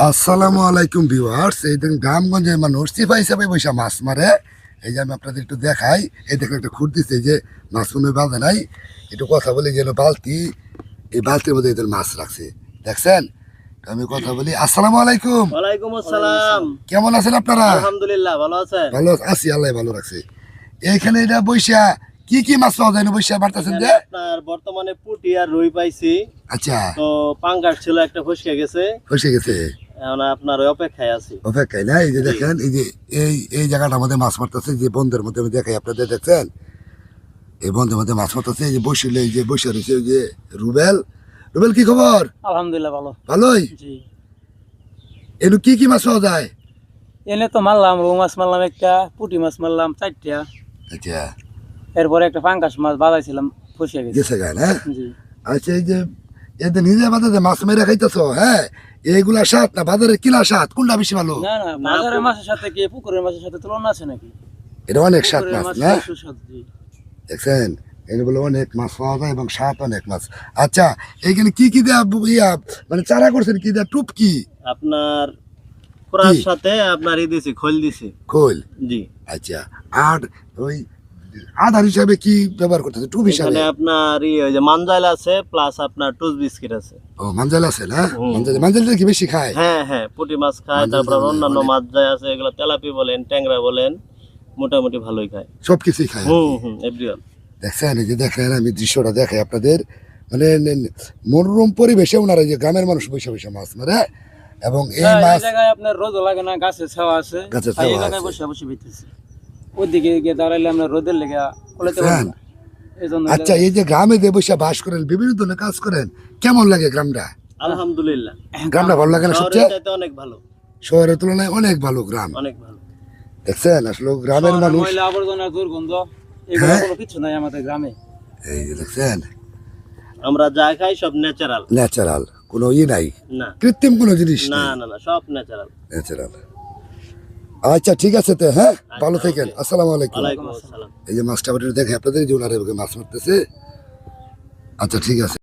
আসসালামু আলাইকুম ভিউয়ার্স। এই দেখুন গ্রামগঞ্জের মানুষ চিপা হিসাবে বৈশা মাছ মারে। এই যে আমি আপনাদের একটু দেখাই। এই দেখুন একটা খুঁট দিচ্ছে, এই যে মাছ মনে বাঁধে নাই, একটু কথা বলি। যেন বালতি, এই বালতির মধ্যে এদের মাছ রাখছে, দেখছেন? তো আমি কথা বলি। আসসালামু আলাইকুম। ওয়ালাইকুম আসসালাম। কেমন আছেন আপনারা? আলহামদুলিল্লাহ, ভালো আছেন? ভালো আছি, আল্লাহ ভালো রাখছে। এইখানে এটা বৈশা কি কি মাছ পাওয়া যায় না বৈশা বাড়তেছেন যে? আপনার বর্তমানে পুঁটি আর রুই পাইছি। আচ্ছা, তো পাঙ্গাস ছিল, একটা ফসকে গেছে, ফসে গেছে, এখন আপনার ওই অপেক্ষায় আছি। অপেক্ষায় না? এই যে দেখেন, এই যে এই জায়গাটার মধ্যে মাছ মারতেছে, যে বন্ধের মধ্যে আমি দেখাই আপনাদের, দেখছেন? এই বন্ধের মধ্যে মাছ মারতেছে। এই যে বসিলে, এই যে বসে রয়েছে ওই যে রুবেল। রুবেল, কি খবর? আলহামদুলিল্লাহ, ভালো। ভালোই। জি, এনু কি কি মাছ পাওয়া যায়? এনে তো মারলাম, রৌ মাছ মারলাম একটা, পুঁটি মাছ মারলাম 4টা, আচ্ছা, এরপরে একটা পাঙ্গাস মাছ বাজাইছিলাম, ফসকে গেছে। গেছে গান, হ্যাঁ। জি, আচ্ছা, এই যে এদের নিজে বাজারে মাছ মেরে খাইতেছ, হ্যাঁ, এইগুলা স্বাদ না বাজারে কিনা স্বাদ, কোনটা বেশি ভালো? না না, বাজারের মাছের সাথে কি পুকুরের মাছের সাথে তুলনা আছে নাকি? এটা অনেক স্বাদ পুকুরের মাছ মাছ না, সুস্বাদু। জি, দেখছেন? এগুলো অনেক মাছ পাওয়া যায় এবং স্বাদ অনেক মাছ। আচ্ছা, এইখানে কি কি দেয়া ইয়া মানে চারা করছেন, কি দেয়া টুপ কি? আপনার কোরার কি? সাথে আপনার ই দিছি, খোল দিছি। খোল। জি, আচ্ছা, আর ওই আধার হিসাবে কি ব্যবহার করতেছে, টুপ হিসাবে? এখানে আপনার ওই যে মানজাল আছে, প্লাস আপনার টুস বিস্কিট আছে। ও, মাঞ্জাল আছে না? হুম। মাঞ্জালটা কি বেশি খায়? হ্যাঁ হ্যাঁ, পুঁটি মাছ খায়, মাছ তারপর দিয়ে অন্যান্য অনেক- মাছ যায় আছে, এগুলো তেলাপি বলেন, ট্যাংরা বলেন, মোটামুটি ভালোই খায়। সবকিছুই খায়। এভরিওয়ান। দেখছেন? এই যে দেখেন, আমি দৃশ্যটা দেখাই আপনাদের, মানে মনোরম পরিবেশে ওনারা, যে গ্রামের মানুষ বসে বসে মাছ মারে, এবং এই মাছ জায়গায় আপনার রোদ লাগে না, গাছের ছাওয়া আছে, গাছের তাই এই ছাওয়া জায়গায় আছে। বসে বসে পেতেছি। ওইদিকে গিয়ে দাঁড়াইলে আমরা রোদের লেগে কোলাতে পারবো দেখছেন? না, এই জন্য আচ্ছা, এই যে গ্রামে যে বসে বাস করেন, বিভিন্ন ধরনের কাজ করেন, কেমন লাগে গ্রামটা? আলহামদুলিল্লাহ, গ্রামটা ভালো লাগে না শহরের সবচেয়ে? চাইতে অনেক ভালো, শহরের তুলনায় অনেক ভালো গ্রাম, অনেক ভালো। দেখছেন? আসলে গ্রামের শহরের মানুষ, ময়লা আবর্জনা, দুর্গন্ধ, এগুলো হ্যাঁ। কোনো কিছু নাই আমাদের গ্রামে। এই যে দেখছেন, আমরা যা খাই সব ন্যাচারাল, ন্যাচারাল, কোনো নাই, না কৃত্রিম কোনো জিনিস না নেই, না না, সব ন্যাচারাল। ন্যাচারাল। আচ্ছা, ঠিক আছে তো, হ্যাঁ, ভালো আচ্ছা, থাকেন। ওকে। আসসালামু আলাইকুম। ওয়ালাইকুম আসসালাম। এই যে মাছটা দেখে আপনাদের, যে ওনারা মাছ মারতেছে। আচ্ছা, ঠিক আছে।